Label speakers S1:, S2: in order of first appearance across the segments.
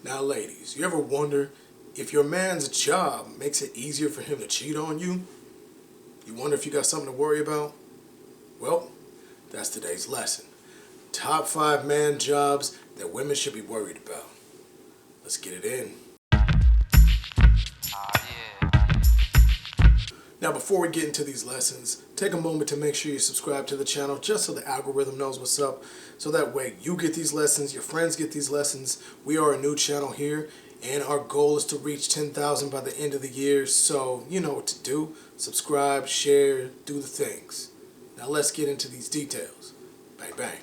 S1: Now ladies, you ever wonder if your man's job makes it easier for him to cheat on you? You wonder if you got something to worry about? Well, that's today's lesson. Top 5 man jobs that women should be worried about. Let's get it in. Now before we get into these lessons, take a moment to make sure you subscribe to the channel just so the algorithm knows what's up. So that way you get these lessons, your friends get these lessons. We are a new channel here and our goal is to reach 10,000 by the end of the year. So you know what to do. Subscribe, share, do the things. Now let's get into these details. Bang, bang.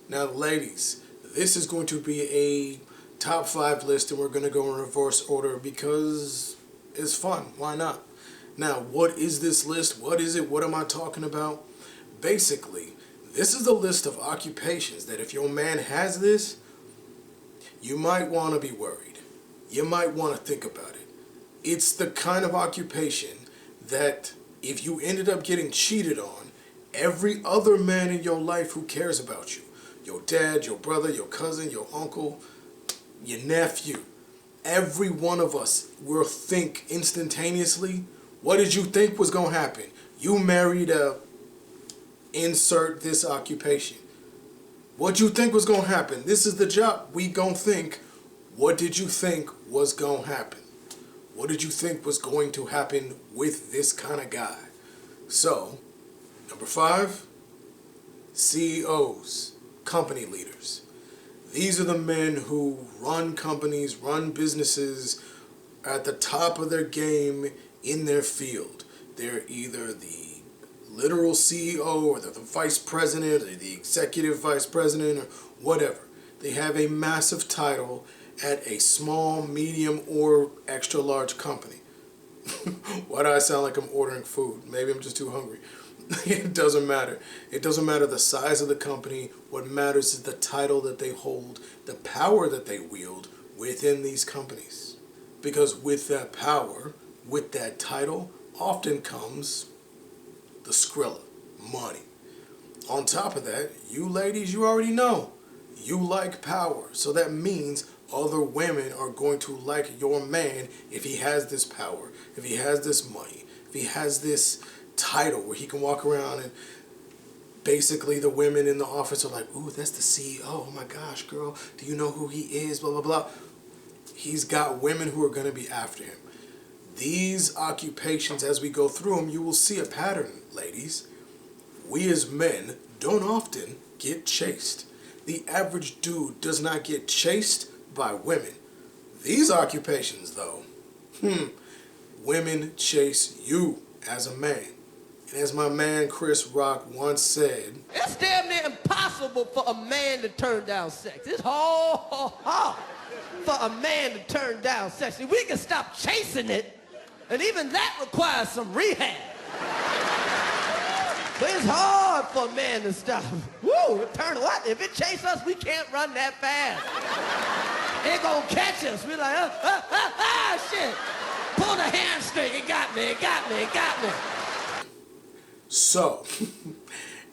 S1: Now ladies, this is going to be a top 5 list and we're going to go in reverse order because it's fun. Why not? Now, what is this list? What is it? What am I talking about? Basically, this is a list of occupations that if your man has this, you might want to be worried. You might want to think about it. It's the kind of occupation that if you ended up getting cheated on, every other man in your life who cares about you, your dad, your brother, your cousin, your uncle, your nephew, every one of us will think instantaneously, what did you think was going to happen? You married a insert this occupation. What you think was going to happen? This is the job. We going to think, what did you think was going to happen? What did you think was going to happen with this kind of guy? So, number 5, CEOs, company leaders. These are the men who run companies, run businesses at the top of their game in their field. They're either the literal CEO or they're the vice president or the executive vice president or whatever. They have a massive title at a small, medium, or extra large company. Why do I sound like I'm ordering food? Maybe I'm just too hungry. It doesn't matter. It doesn't matter the size of the company. What matters is the title that they hold, the power that they wield within these companies. Because with that power, with that title, often comes the Skrilla, money. On top of that, you ladies, you already know, you like power. So that means other women are going to like your man if he has this power, if he has this money, if he has this title where he can walk around and basically the women in the office are like, ooh, that's the CEO. Oh my gosh, girl, do you know who he is? Blah, blah, blah. He's got women who are going to be after him. These occupations, as we go through them, you will see a pattern, ladies. We as men don't often get chased. The average dude does not get chased by women. These occupations, though, women chase you as a man. And as my man Chris Rock once said,
S2: it's damn near impossible for a man to turn down sex. It's hard for a man to turn down sex. If we can stop chasing it, and even that requires some rehab. But it's hard for a man to stop. Woo, turn what? If it chases us, we can't run that fast. It gonna catch us. We're like, shit. Pull the hamstring, it got me, it got me, it got me.
S1: So,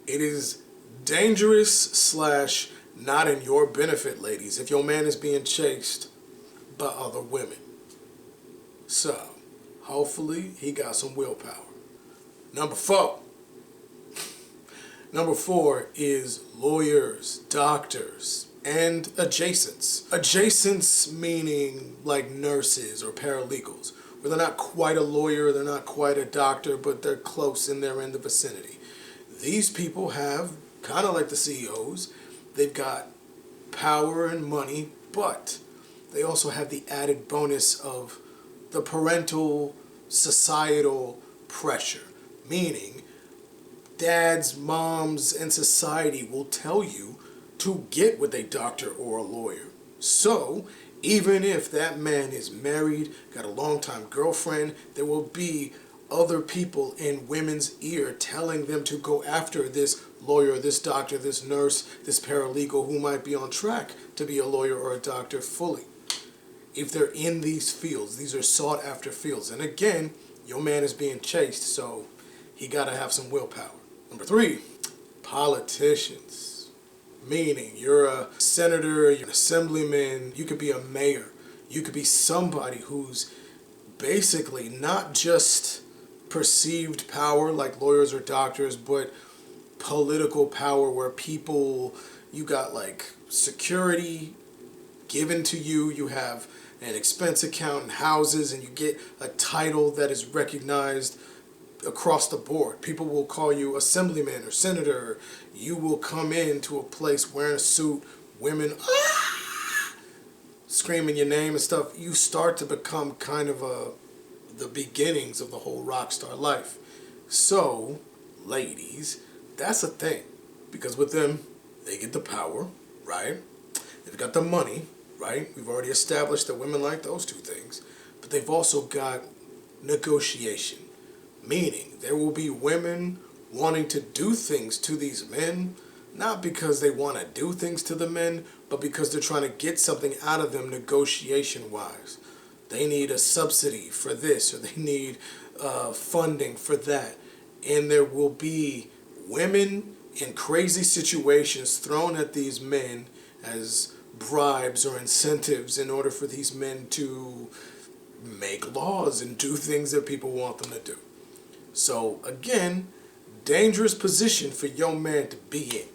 S1: it is dangerous / not in your benefit, ladies, if your man is being chased by other women. So, hopefully, he got some willpower. Number 4. Number 4 is lawyers, doctors, and adjacents. Adjacents meaning like nurses or paralegals, where they're not quite a lawyer, they're not quite a doctor, but they're close and they're in the vicinity. These people have, kind of like the CEOs, they've got power and money, but they also have the added bonus of the parental, societal pressure, meaning dads, moms, and society will tell you to get with a doctor or a lawyer. So, even if that man is married, got a long-time girlfriend, there will be other people in women's ear telling them to go after this lawyer, this doctor, this nurse, this paralegal who might be on track to be a lawyer or a doctor fully. If they're in these fields, these are sought after fields. And again, your man is being chased, so he got to have some willpower. Number 3, politicians. Meaning, you're a senator, you're an assemblyman, you could be a mayor. You could be somebody who's basically not just perceived power like lawyers or doctors, but political power where people, you got like security given to you, you have an expense account and houses, and you get a title that is recognized across the board. People will call you assemblyman or senator. You will come into a place wearing a suit, women screaming your name and stuff. You start to become kind of the beginnings of the whole rock star life. So, ladies, that's a thing. Because with them, they get the power, right? They've got the money, right? We've already established that women like those two things. But they've also got negotiation. Meaning, there will be women wanting to do things to these men, not because they want to do things to the men, but because they're trying to get something out of them negotiation-wise. They need a subsidy for this, or they need funding for that. And there will be women in crazy situations thrown at these men as bribes or incentives in order for these men to make laws and do things that people want them to do. So, again, dangerous position for your man to be in.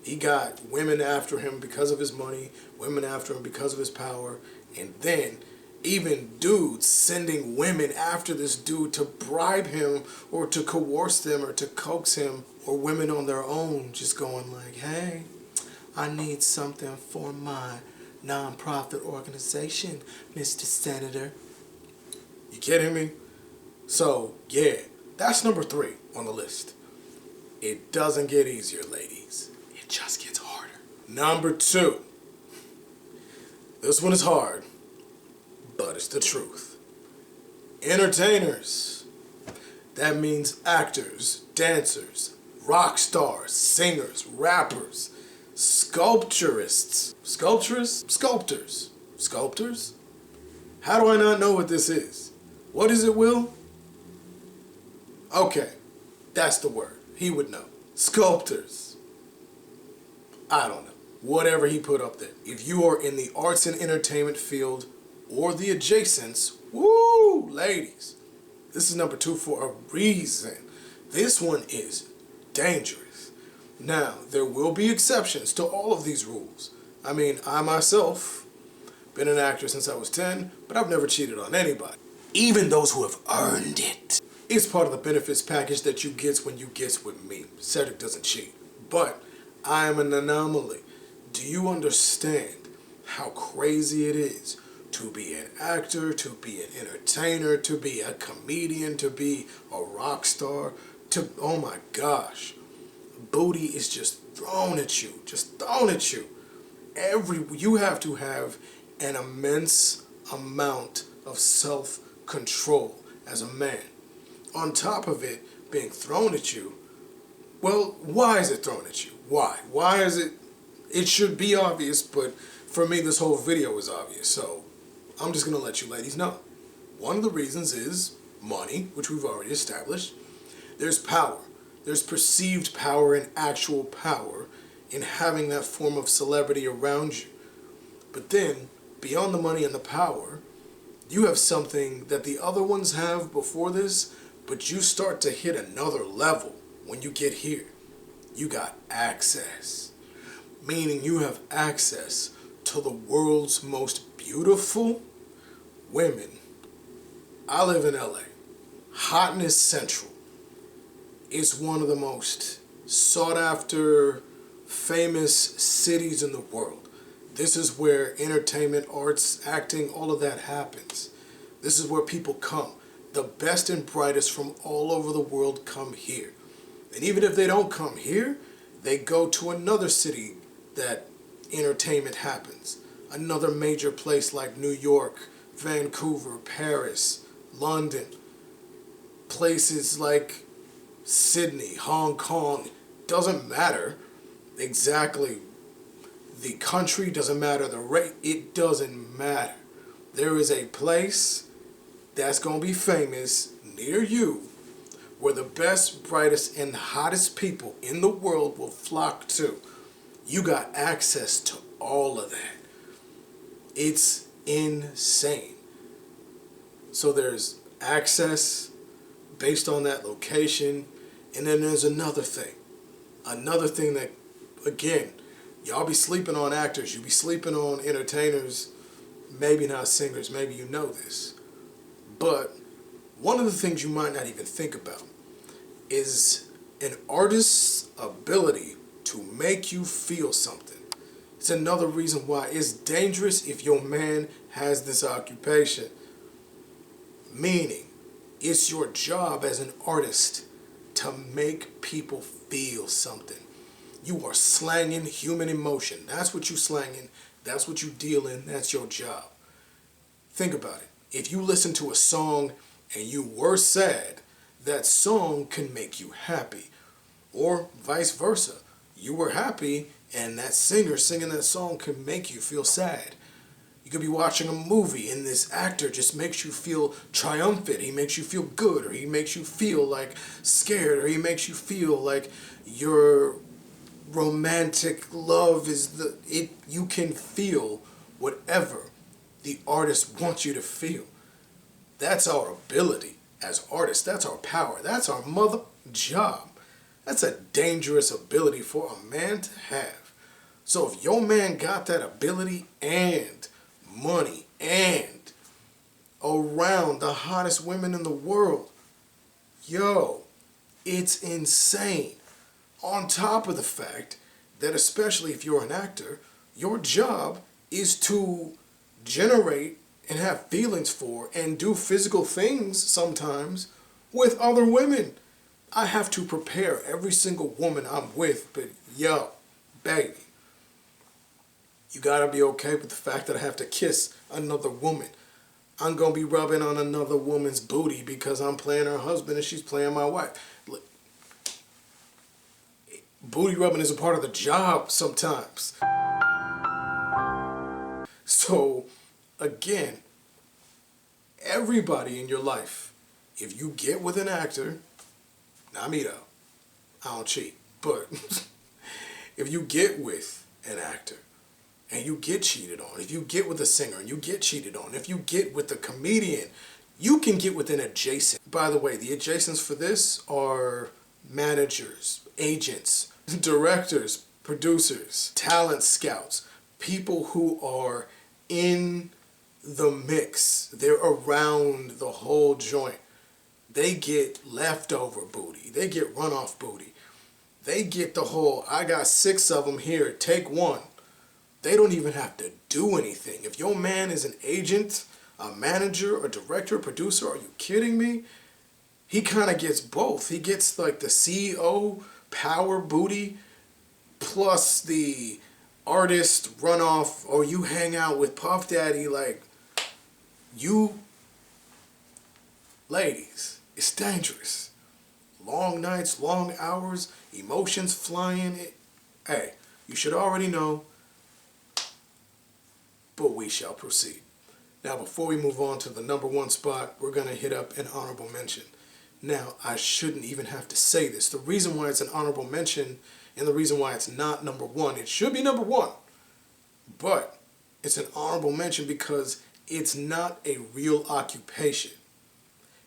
S1: He got women after him because of his money, women after him because of his power, and then even dudes sending women after this dude to bribe him or to coerce them or to coax him, or women on their own just going like, hey, I need something for my non-profit organization, Mr. Senator. You kidding me? So, yeah, that's number 3 on the list. It doesn't get easier, ladies. It just gets harder. Number 2. This one is hard, but it's the truth. Entertainers. That means actors, dancers, rock stars, singers, rappers, sculpturists. Sculptors. Sculptors? How do I not know what this is? What is it, Will? Okay, that's the word. He would know. Sculptors. I don't know. Whatever he put up there. If you are in the arts and entertainment field or the adjacents, woo, ladies, this is number 2 for a reason. This one is dangerous. Now, there will be exceptions to all of these rules. I mean, I myself, been an actor since I was 10, but I've never cheated on anybody. Even those who have earned it. It's part of the benefits package that you get when you get with me. Cedric doesn't cheat. But I am an anomaly. Do you understand how crazy it is to be an actor, to be an entertainer, to be a comedian, to be a rock star, to, oh my gosh, booty is just thrown at you, You have to have an immense amount of self-control as a man. On top of it being thrown at you, well, why is it thrown at you? Why? Why is it? It should be obvious, but for me, this whole video is obvious. So I'm just going to let you ladies know. One of the reasons is money, which we've already established. There's power. There's perceived power and actual power in having that form of celebrity around you. But then, beyond the money and the power, you have something that the other ones have before this, but you start to hit another level when you get here. You got access. Meaning you have access to the world's most beautiful women. I live in LA. Hotness Central. It's one of the most sought after, famous cities in the world. This is where entertainment, arts, acting, all of that happens. This is where people come. The best and brightest from all over the world come here. And even if they don't come here, they go to another city that entertainment happens. Another major place like New York, Vancouver, Paris, London. Places like Sydney, Hong Kong. Doesn't matter exactly the country, doesn't matter the rate, it doesn't matter. There is a place that's going to be famous near you where the best, brightest, and hottest people in the world will flock to. You got access to all of that. It's insane. So there's access based on that location, and then there's another thing. Another thing that, again, y'all be sleeping on actors, you be sleeping on entertainers, maybe not singers, maybe you know this. But one of the things you might not even think about is an artist's ability to make you feel something. It's another reason why it's dangerous if your man has this occupation. Meaning, it's your job as an artist to make people feel something. You are slanging human emotion. That's what you slanging. That's what you deal in. That's your job. Think about it. If you listen to a song and you were sad, that song can make you happy. Or vice versa. You were happy and that singer singing that song can make you feel sad. You could be watching a movie and this actor just makes you feel triumphant. He makes you feel good, or he makes you feel like scared, or he makes you feel like your romantic love is you can feel whatever the artist wants you to feel. That's our ability as artists. That's our power. That's our mother job. That's a dangerous ability for a man to have. So if your man got that ability and money and around the hottest women in the world, yo, it's insane. On top of the fact that, especially if you're an actor, your job is to generate and have feelings for and do physical things sometimes with other women. I have to prepare every single woman I'm with, but yo, baby, you gotta be okay with the fact that I have to kiss another woman. I'm gonna be rubbing on another woman's booty because I'm playing her husband and she's playing my wife. Look, booty rubbing is a part of the job sometimes. So, again, everybody in your life, if you get with an actor, not me though, I don't cheat, but if you get with an actor and you get cheated on, if you get with a singer and you get cheated on, if you get with a comedian, you can get with an adjacent. By the way, the adjacents for this are managers, agents, directors, producers, talent scouts, people who are in the mix. They're around the whole joint. They get leftover booty. They get runoff booty. They get the whole, I got 6 of them here, take one. They don't even have to do anything. If your man is an agent, a manager, a director, a producer, are you kidding me? He kind of gets both. He gets like the CEO power booty plus the artist runoff, or you hang out with Puff Daddy. Like, you ladies, it's dangerous. Long nights, long hours, emotions flying. Hey, you should already know, but we shall proceed. Now, before we move on to the number 1 spot, we're going to hit up an honorable mention. Now, I shouldn't even have to say this. The reason why it's an honorable mention and the reason why it's not number 1, it should be number 1, but it's an honorable mention because it's not a real occupation.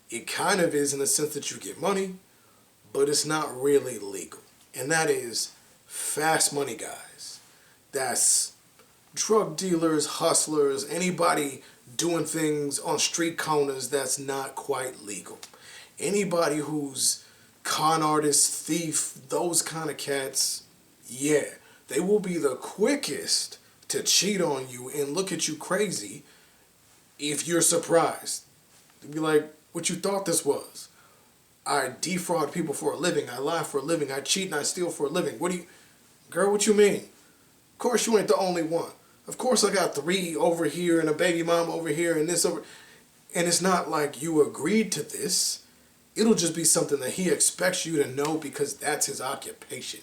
S1: It kind of is in the sense that you get money, but it's not really legal. And that is fast money guys. That's drug dealers, hustlers, anybody doing things on street corners that's not quite legal. Anybody who's con artist, thief, those kind of cats, yeah, they will be the quickest to cheat on you and look at you crazy if you're surprised. They'll be like, what you thought this was? I defraud people for a living. I lie for a living. I cheat and I steal for a living. Girl, what you mean? Of course you ain't the only one. Of course I got 3 over here and a baby mom over here and this over. And it's not like you agreed to this. It'll just be something that he expects you to know because that's his occupation.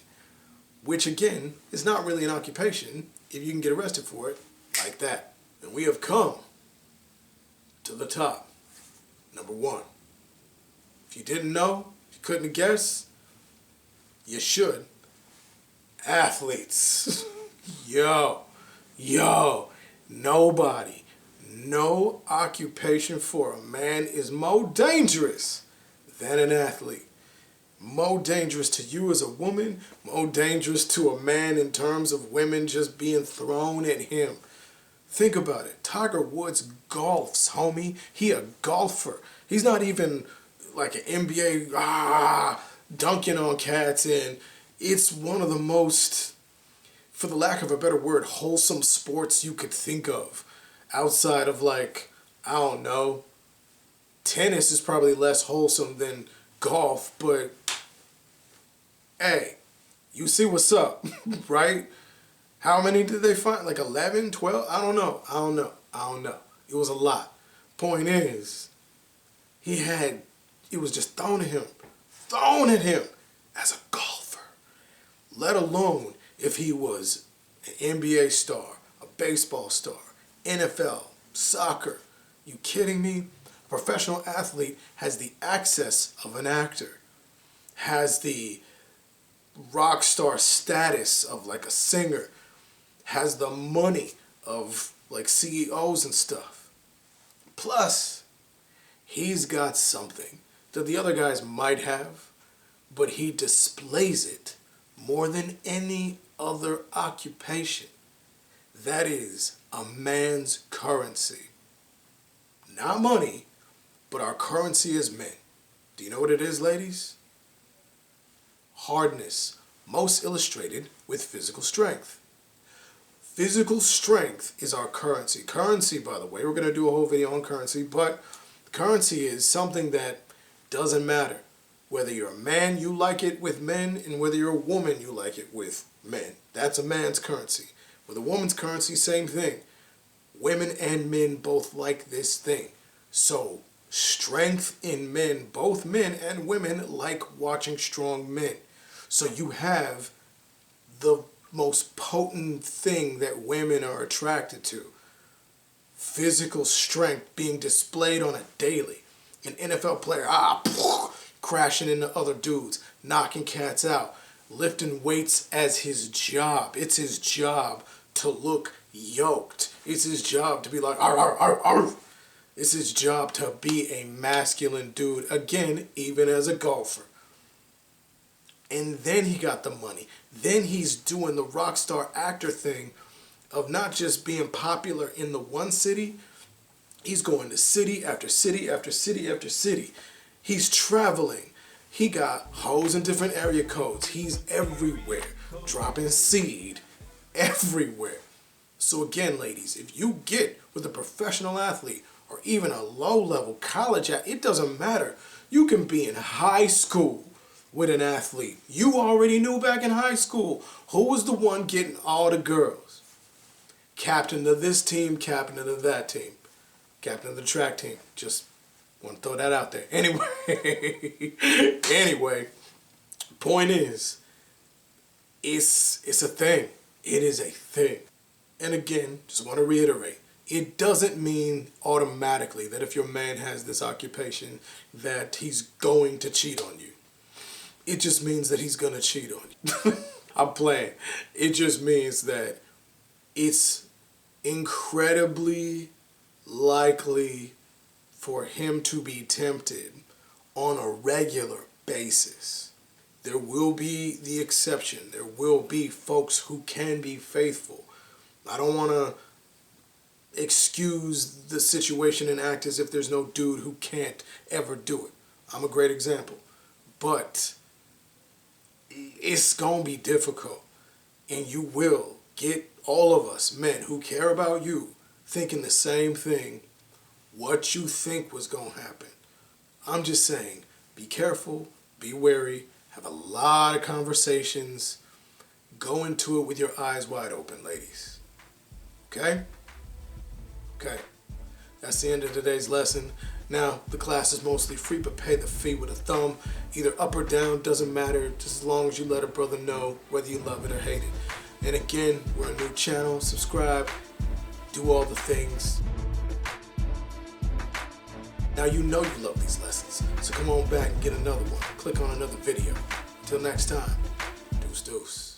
S1: Which again, is not really an occupation if you can get arrested for it like that. And we have come to the top. Number 1. If you didn't know, if you couldn't guess, you should. Athletes. Yo, nobody, no occupation for a man is more dangerous than an athlete. More dangerous to you as a woman, more dangerous to a man in terms of women just being thrown at him. Think about it. Tiger Woods golfs, homie. He a golfer. He's not even like an NBA dunking on cats, and it's one of the most, for the lack of a better word, wholesome sports you could think of. Outside of like, I don't know, tennis is probably less wholesome than golf, but hey, you see what's up, right? How many did they find? Like 11, 12? I don't know. It was a lot. Point is, it was just thrown at him as a golfer. Let alone if he was an NBA star, a baseball star, NFL, soccer. You kidding me? A professional athlete has the access of an actor, has the rock star status of like a singer, has the money of like CEOs and stuff. Plus, he's got something that the other guys might have, but he displays it more than any other occupation. That is a man's currency. Not money, but our currency as men. Do you know what it is, ladies? Hardness, most illustrated with physical strength. Physical strength is our currency. Currency, by the way, we're going to do a whole video on currency, but currency is something that doesn't matter. Whether you're a man, you like it with men, and whether you're a woman, you like it with men. That's a man's currency. With a woman's currency, same thing. Women and men both like this thing. So, strength in men, both men and women like watching strong men. So you have the most potent thing that women are attracted to. Physical strength being displayed on a daily. An NFL player, crashing into other dudes, knocking cats out, lifting weights as his job. It's his job to look yoked. It's his job to be like, arr, arr, arr, arr. It's his job to be a masculine dude, again, even as a golfer. And then he got the money. Then he's doing the rock star actor thing of not just being popular in the one city, he's going to city after city after city after city. He's traveling. He got hoes in different area codes. He's everywhere, dropping seed everywhere. So again, ladies, if you get with a professional athlete or even a low-level college athlete, it doesn't matter. You can be in high school with an athlete. You already knew back in high school who was the one getting all the girls. Captain of this team, captain of that team, captain of the track team. Just want to throw that out there. Anyway, point is, it's a thing. It is a thing. And again, just want to reiterate, it doesn't mean automatically that if your man has this occupation that he's going to cheat on you. It just means that he's going to cheat on you. I'm playing. It just means that it's incredibly likely for him to be tempted on a regular basis. There will be the exception. There will be folks who can be faithful. I don't want to excuse the situation and act as if there's no dude who can't ever do it. I'm a great example. But it's going to be difficult. And you will get all of us, men who care about you, thinking the same thing, what you think was going to happen. I'm just saying, be careful, be wary, have a lot of conversations, go into it with your eyes wide open, ladies. Okay? Okay. That's the end of today's lesson. Now, the class is mostly free, but pay the fee with a thumb. Either up or down, doesn't matter, just as long as you let a brother know whether you love it or hate it. And again, we're a new channel. Subscribe, do all the things. Now you know you love these lessons, so come on back and get another one. Click on another video. Until next time, deuce deuce.